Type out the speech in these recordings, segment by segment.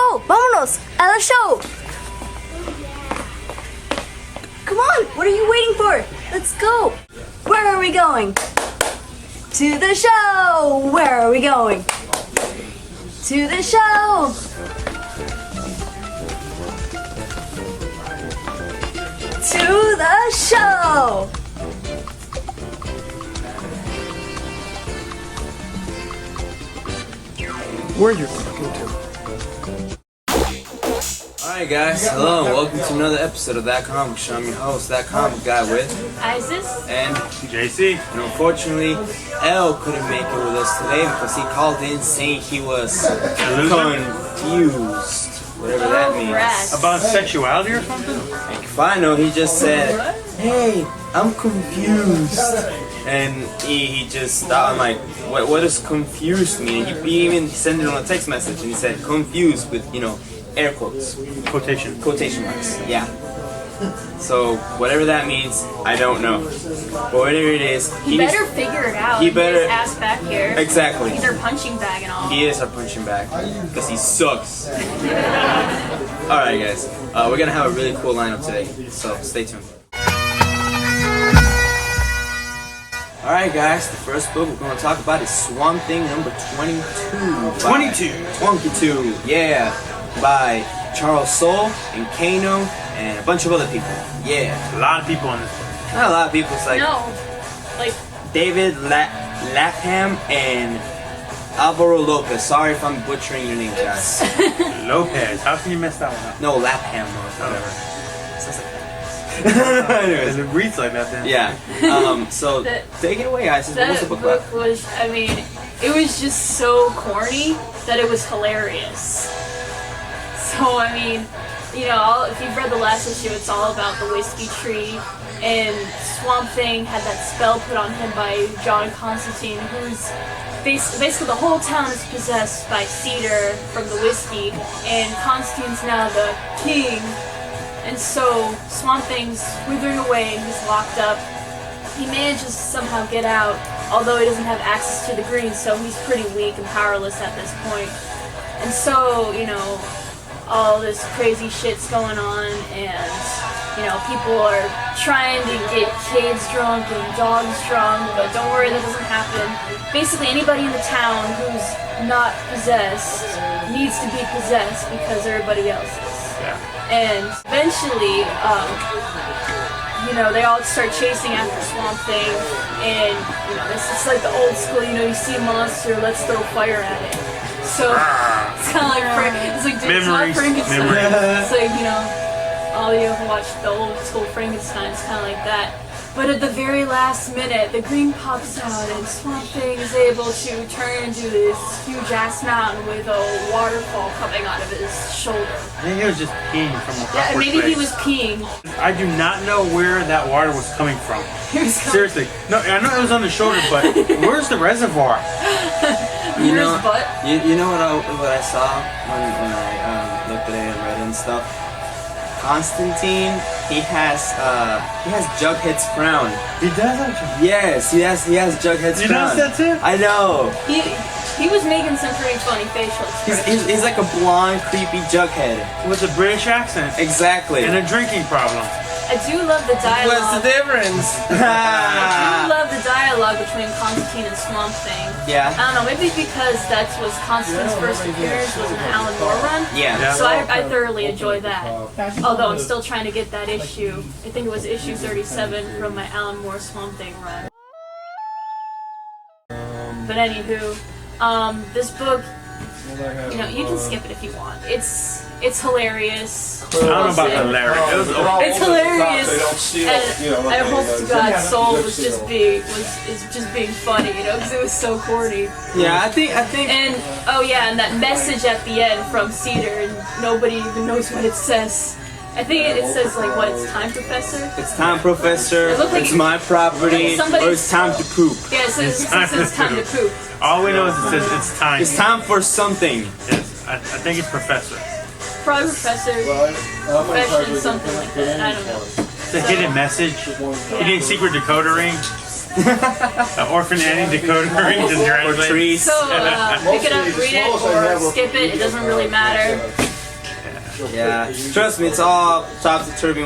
go! Vámonos! A la show! Come on! What are you waiting for? Let's go! Where are we going? To the show! Where are we going? To the show! To the show! Where you're talking to. Alright guys, hello and welcome to another episode of That Comic Show. I'm your host, That Comic Guy with Isis and JC. And unfortunately, L couldn't make it with us today because he called in saying he was confused. Whatever that means. About sexuality or something? And if I know, he just said, "Hey, I'm confused." And he just, I'm like, what does confused mean? He even sent it on a text message and he said, confused with, air quotes. Quotation marks, yeah. So, whatever that means, I don't know. But whatever it is, he better figure it out. He better. His ass back here. Exactly. He's our punching bag and all. He is our punching bag. Because he sucks. Alright, guys. We're going to have a really cool lineup today. So, stay tuned. Alright, guys. The first book we're going to talk about is Swamp Thing number 22. 22, yeah. By Charles Soule and Kano and a bunch of other people. Yeah. A lot of people in this book. Not a lot of people. It's like David Lapham and Alvaro Lopez. Sorry if I'm butchering your name, guys. Lopez. How can you mess that one up? No, Lapham or whatever. Sounds like that. Anyways. It reads like that then. Yeah. So take it away, guys. What's the book about? Was, it was just so corny that it was hilarious. So, if you've read the last issue, it's all about the whiskey tree, and Swamp Thing had that spell put on him by John Constantine, who's basically the whole town is possessed by Cedar from the whiskey, and Constantine's now the king, and so Swamp Thing's withering away and he's locked up. He manages to somehow get out, although he doesn't have access to the green, so he's pretty weak and powerless at this point. And so, all this crazy shit's going on, and people are trying to get kids drunk and dogs drunk, but don't worry, that doesn't happen. Basically, anybody in the town who's not possessed needs to be possessed because everybody else is. Yeah. And eventually, they all start chasing after Swamp Thing, and it's like the old school. You see a monster, let's throw fire at it. So it's kind of like it's like it's not Frankenstein. It's like all you ever watched the old school Frankenstein. It's kind of like that. But at the very last minute, the green pops out, and Swamp Thing is able to turn into this huge ass mountain with a waterfall coming out of his shoulder. I think he was just peeing from the Yeah, maybe he was peeing. I do not know where that water was coming from. Seriously. No, I know it was on the shoulder, but where's the reservoir? You know what I saw when I looked at it and read it and stuff? Constantine, he has Jughead's crown. He does actually. Yes, he has Jughead's crown. You noticed that too? I know. He was making some pretty funny facial expressions. He's like a blonde, creepy Jughead. With a British accent. Exactly. And a drinking problem. I do love the dialogue. What's the difference? I do love the dialogue between Constantine and Swamp Thing. Yeah. I don't know, maybe because that was Constantine's first appearance was an Alan Moore run. Yeah. So I thoroughly enjoy that. Although I'm still trying to get that issue. I think it was issue 37 from my Alan Moore Swamp Thing run. But anywho, this book, you can skip it if you want. It's hilarious. I don't know about hilarious. It's hilarious, and I hope to God Soul was just being funny, because it was so corny. Yeah, I think. And and that message at the end from Cedar, and nobody even knows what it says. I think it says it's time, Professor. It's time, Professor. It's my property, or it's time to poop. Yeah, it says time to poop. All we know is it says it's time. It's time for something. Yes, I think it's Professor. Probably Professor, Profession, something like that. I don't know. It's a hidden message. You need a secret decoder ring. An Orphan Annie decoder ring to translate. Trees. So pick it up, read it, or skip it. It doesn't really matter. Yeah, trust me, it's all topsy-turvy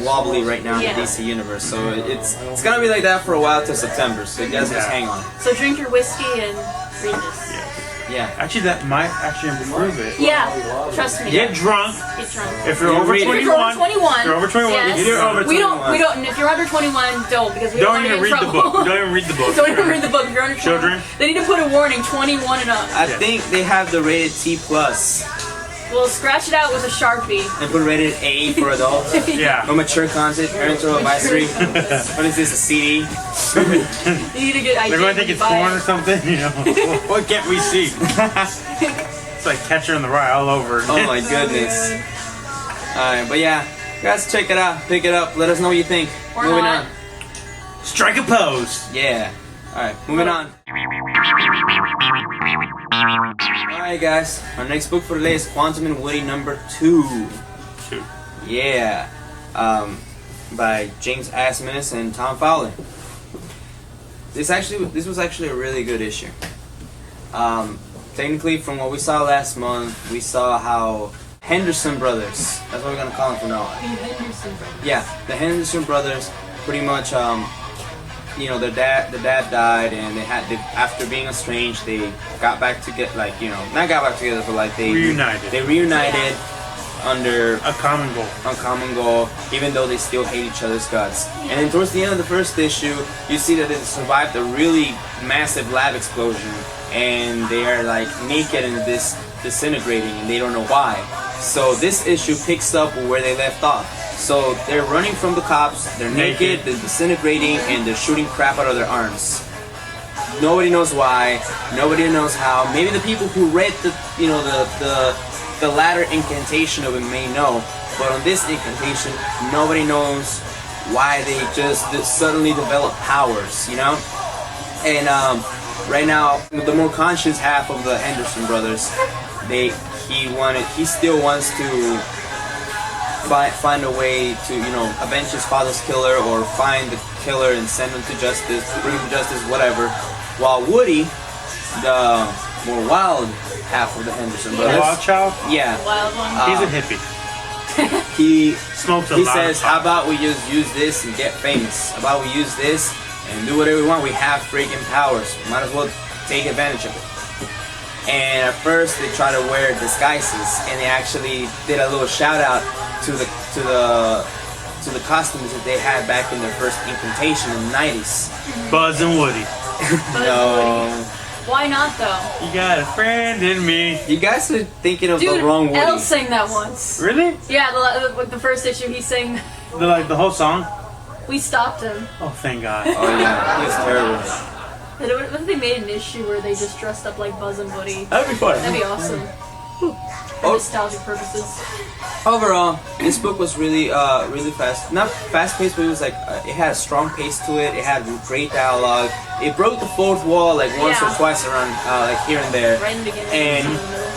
wobbly right now in Yeah. the DC universe. So it's gonna be like that for a while till September. So you guys just hang on. So drink your whiskey and read this. Yeah. Actually, that might actually improve it. Yeah, trust me. Get drunk. Get drunk. If you're over read it. 21. If you're over 21. You're over 21. Yes. If you're over We 21. don't. If you're under 21, don't because we don't, Don't want to even get in read the trouble. book. Don't even read the book. Don't even read the book. If you're under 21, Children? they need to put a warning: 21 and up. I think they have the rated T plus We'll scratch it out with a Sharpie. and put rated A for adults. Yeah. No mature content, parental advisory. What is this? A CD? You need to get ID. They're going to think it's buy porn it. or something, you know. What can't we see? It's like Catcher in the Rye all over. Oh my goodness. Alright, but yeah, guys, check it out, pick it up, let us know what you think. Or Moving not. on. Strike a pose. Yeah. Alright, moving on. Alright guys, our next book for today is Quantum and Woody number 2. Yeah. By James Asmus and Tom Fowler. This was actually a really good issue. Technically, from what we saw last month, we saw how Henderson brothers, that's what we're gonna call them from now on. Yeah, the Henderson brothers pretty much, you know, the dad died, and after being estranged, they got back to get, like, you know, not got back together, but like they reunited under A common goal. a common goal, even though they still hate each other's guts. And then towards the end of the first issue, you see that they survived a really massive lab explosion, and they are like naked and disintegrating, and they don't know why. So this issue picks up where they left off. So they're running from the cops, they're naked, they're disintegrating, and they're shooting crap out of their arms. Nobody knows why, nobody knows how. Maybe the people who read the latter incantation of it may know, but on this incantation, nobody knows why they just suddenly develop powers, you know? And right now, the more conscious half of the Henderson brothers, he still wants to find a way to, you know, avenge his father's killer, or find the killer and send him to justice, bring him to justice, whatever. While Woody, the more wild half of the Henderson brothers, Wild child? yeah, Wild one. He's a hippie. he Smokes a he lot says, of how pot. about we just use this and get famous? How about we use this and do whatever we want? We have freaking powers. Might as well take advantage of it. And at first they try to wear disguises, and they actually did a little shout out to the costumes that they had back in their first incantation in the 90s. Buzz and Woody. No. Why not though? You got a friend in me. You guys are thinking of Dude, the wrong Woody. Elle sang that once. Really? Yeah, the first issue he sang. The whole song? We stopped him. Oh, thank God. Oh yeah, he was terrible. What if they made an issue where they just dressed up like Buzz and Woody? That'd be fun. That'd be awesome. For nostalgic purposes. Overall, this book was really fast. Not fast-paced, but it was like it had a strong pace to it. It had great dialogue. It broke the fourth wall like once or Yeah. twice around, like here and there. Right in the beginning. And in the middle.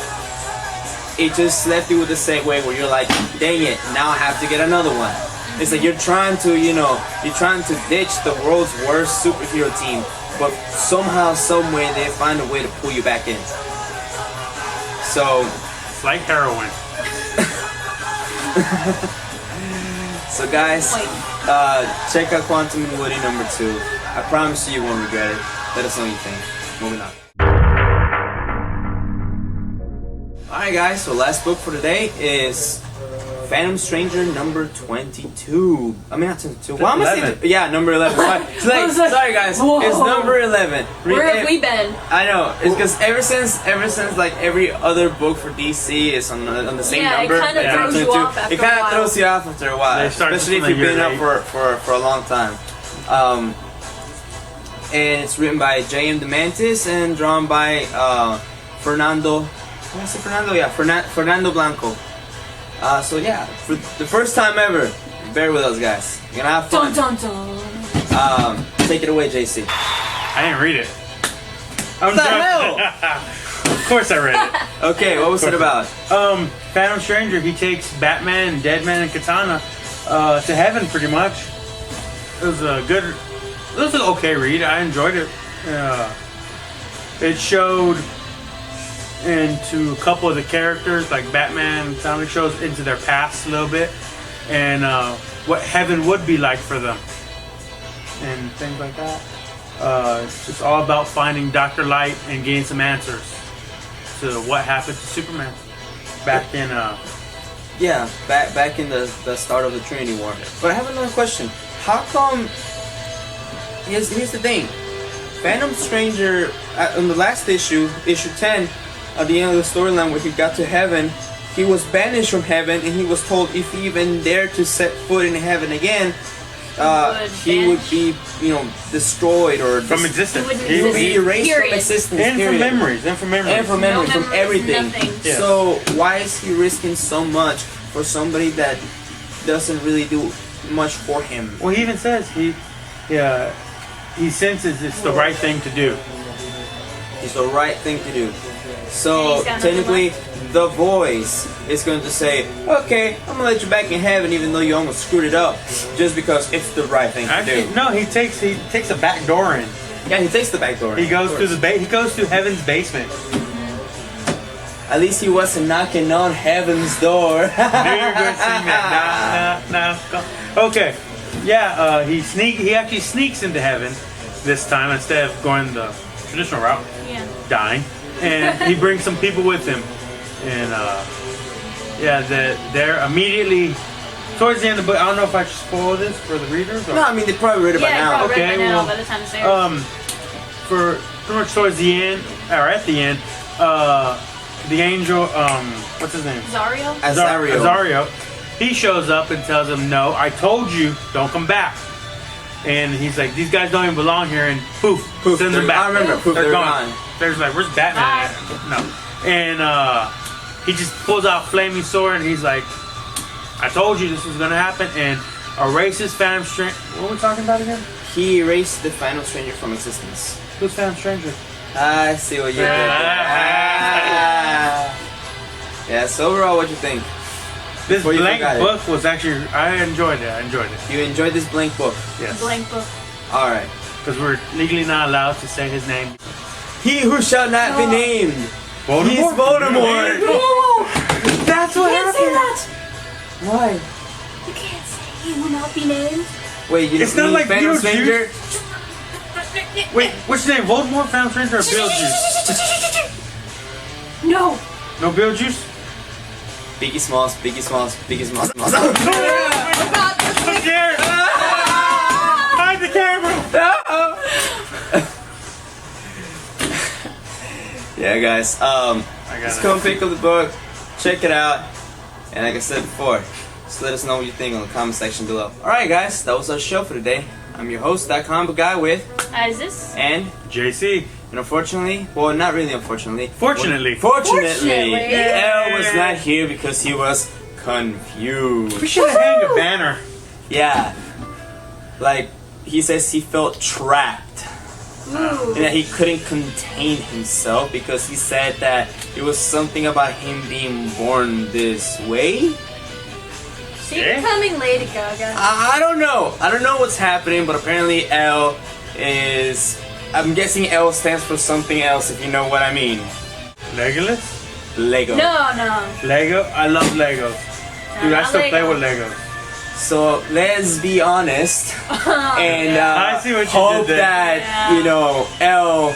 it just left you with a segue where you're like, dang it, now I have to get another one. It's like you're trying to ditch the world's worst superhero team, but somehow, some way, they find a way to pull you back in. So. It's like heroin. So guys, Wait. check out Quantum and Woody number 2. I promise you won't regret it. Let us know what you think. Moving on. Alright guys, so last book for today is Phantom Stranger number 22. I mean not 22. Why am I saying 11. yeah, number 11. Sorry, it's like, I was like, sorry guys, whoa. it's number 11. Where have we been? I know. It's because ever since like every other book for DC is on the same Yeah, it number. kinda like, throws you 22, off after it a kind of while. throws you off after a while, They start especially if just you've when been you're up for a long time. And it's written by J.M. DeMantis and drawn by Fernando. Did I say Fernando? Yeah, Fernando Blanco. So yeah, for the first time ever, bear with us, guys. You're gonna have fun. Dun dun dun. Take it away, JC. I didn't read it. I'm What the hell? Of course I read it. Okay, what was it about? Phantom Stranger, he takes Batman, Deadman, and Katana to heaven pretty much. It was an okay read. I enjoyed it. It showed into a couple of the characters, like Batman family shows into their past a little bit, and what heaven would be like for them, and things like that. It's just all about finding Dr. Light and getting some answers to what happened to Superman back in. Yeah, back in the start of the Trinity War. But I have another question. How come? Here's the thing. Phantom Stranger in the last issue 10, at the end of the storyline where he got to heaven, he was banished from heaven, and he was told if he even dared to set foot in heaven again, he would be, destroyed or From existence. He would be erased from Period. existence. And from period. memories. And from memories. And from memories, No from memories, everything. nothing. Yeah. So why is he risking so much for somebody that doesn't really do much for him? Well, he even says he senses it's the right thing to do. It's the right thing to do. And So he's got nothing technically, the voice is going to say, "Okay, I'm gonna let you back in heaven, even though you almost screwed it up, just because it's the right thing to Actually, do." no, he takes a back door in. Yeah, he takes the back door. He goes of through course. he goes through heaven's basement. At least he wasn't knocking on heaven's door. Knew you were gonna sing that. Nah. Okay, yeah. He actually sneaks into heaven this time instead of going the traditional route, Yeah. dying, and he brings some people with him, and they're immediately towards the end of the book. I don't know if I should spoil this for the readers. Or, No, I mean they probably read it by Yeah, now. probably Okay, right by now well, by the time it's there. For pretty much towards the end, or at the end, the angel, what's his name? Zario? Azario. He shows up and tells him, "No, I told you, don't come back." And he's like, "These guys don't even belong here," and poof, Poof, sends them they're- back. I remember, poof, they're they're gone. gone. There's like, "Where's Batman?" at?" No, and he just pulls out a flaming sword and he's like, "I told you this was gonna happen," and erases Phantom Stranger. What are we talking about again? He erased the Phantom Stranger from existence. Who's Phantom Stranger? I see what you did there. Yeah, so overall, what you think? This Before you blank forgot it. book was actually, I enjoyed it. You enjoyed this blank book? Yes. Blank book. Alright. Because we're legally not allowed to say his name. He who shall not be named. Voldemort? He's Voldemort. That's what Can't say that. Why? You can't say he will not be named. Wait, you It's mean not like Phantom Beetlejuice. Stranger? Wait, what's your name? Voldemort, Phantom Stranger, or Beetlejuice? No. No Beetlejuice? Biggie Smalls, Biggie Smalls, Biggie Smalls. I'm scared! Hide the camera! Yeah, guys. Just come pick up the book, check it out, and like I said before, just let us know what you think on the comment section below. Alright, guys, that was our show for today. I'm your host, that comic book guy with, Isis? and JC. unfortunately, well, not really unfortunately. Fortunately. Fortunately, Yeah. Elle was not here because he was confused. We should have hanged a banner. Yeah. Like, he says he felt trapped. Ooh. And that he couldn't contain himself because he said that it was something about him being born this way. See you coming, Lady Gaga. I don't know. I don't know what's happening, but apparently L is... I'm guessing L stands for something else, if you know what I mean. Legolas? Lego. No. Lego? I love Legos. Dude, I not still play Lego. with Legos. So let's be honest and I see what you hope did there. that, Yeah. L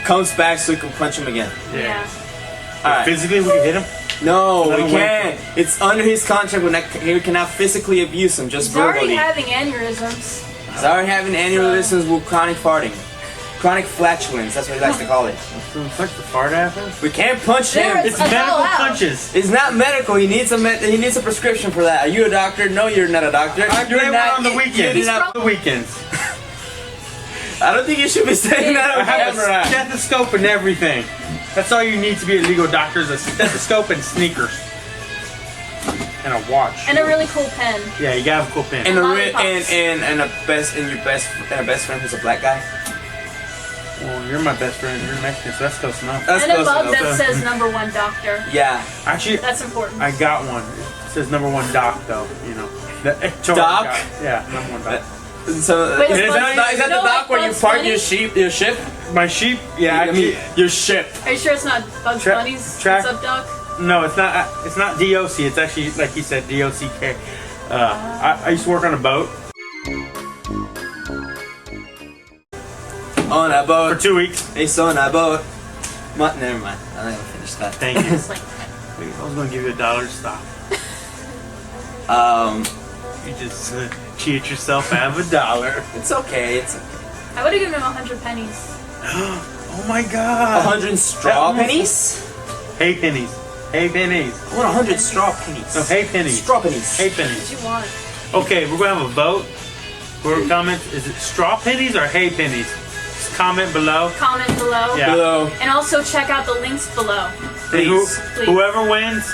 comes back so we can punch him again. Yeah. Alright. Physically, we can hit him? No, Let we him can't. It's under his contract. We cannot physically abuse him, just He's already verbally. having aneurysms. He's already having aneurysms with chronic farting. Chronic flatulence, that's what he likes to call it. It's like the fart happens. We can't punch him. There It's It's medical all out. punches. It's not medical. He needs a prescription for that. Are you a doctor? No, you're not a doctor. I You're play one not on the you weekends. do not- The weekends. I don't think you should be saying that I on have a camera. stethoscope and everything. That's all you need to be a legal doctor is a stethoscope and sneakers. And a watch. And a really cool pen. Yeah, you gotta have a cool pen. And Lollipops. your best friend who's a black guy. Well, you're my best friend. You're Mexican, so that's close enough. That's And a close mug enough. that says #1 doctor. Yeah. Actually, That's important. I got one. It says #1 doc, though. You know. The Doc? Yeah, #1 doc. So Wait, is is that Bugs- the you know, dock like where you Bugs park Bunny? your ship? My sheep? Yeah, I mean, your ship. Are you sure it's not Bugs Tra- Bunny's? track- What's up, Doc? No, it's not. It's not DOC. It's actually like he said, DOCK. I used to work on a boat On a for boat. 2 weeks. It's on a boat. Never mind. I'm not gonna finish that. Thank you. It's like, I was gonna give you $1 to stop. You just cheat yourself out of $1. It's okay. It's I would have given him 100 pennies. Oh my God! 100 straw pennies. Hay pennies. Hay pennies. I want 100 straw pennies. No, hay pennies. Straw pennies. Hay What pennies. you want? Okay, we're gonna have a vote. For comments, is it straw pennies or hay pennies? Just comment below. Comment below. Yeah. Below. And also check out the links below. And Please. Please. whoever wins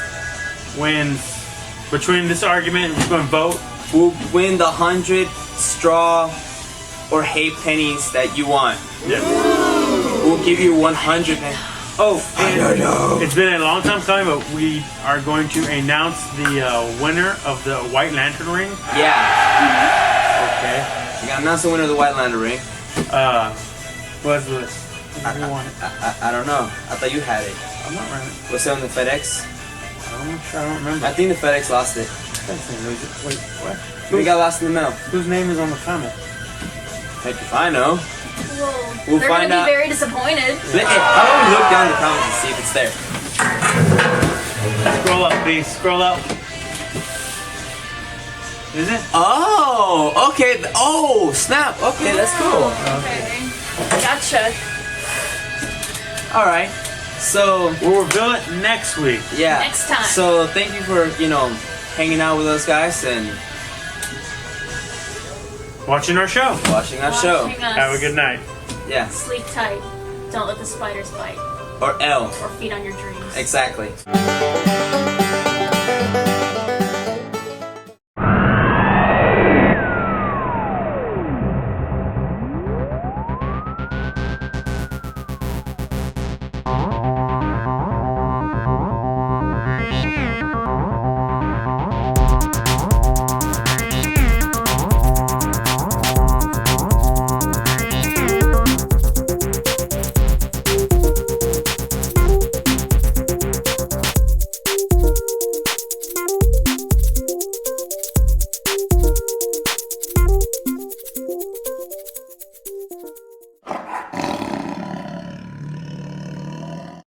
between this argument, we're gonna vote. We'll win the 100 straw or hay pennies that you want. Yeah. We'll give you 100 pennies. Oh, and it's been a long time coming, but we are going to announce the winner of the White Lantern ring. Yeah. Okay. We got announced the winner of the White Lantern ring. What's this? What do you want? I don't know. I thought you had it. I'm not running. Was it on the FedEx? I'm not sure. I don't remember. I think the FedEx lost it. Wait, what? We got lost in the mail. Whose name is on the comment? Heck if I know. Whoa. We'll They're find gonna out. be very disappointed. Hey, how about we look down in the comments and see if it's there? Scroll up, please. Scroll up. Is it? Oh, okay. Oh, snap. Okay, that's cool. Okay. Gotcha. All right. So, We'll reveal it next week. yeah. Next time. So, thank you for, hanging out with us guys and Watching our show. watching our show. Watching us. Have a good night. Yeah. Sleep tight. Don't let the spiders bite. Or L. Or feed on your dreams. Exactly.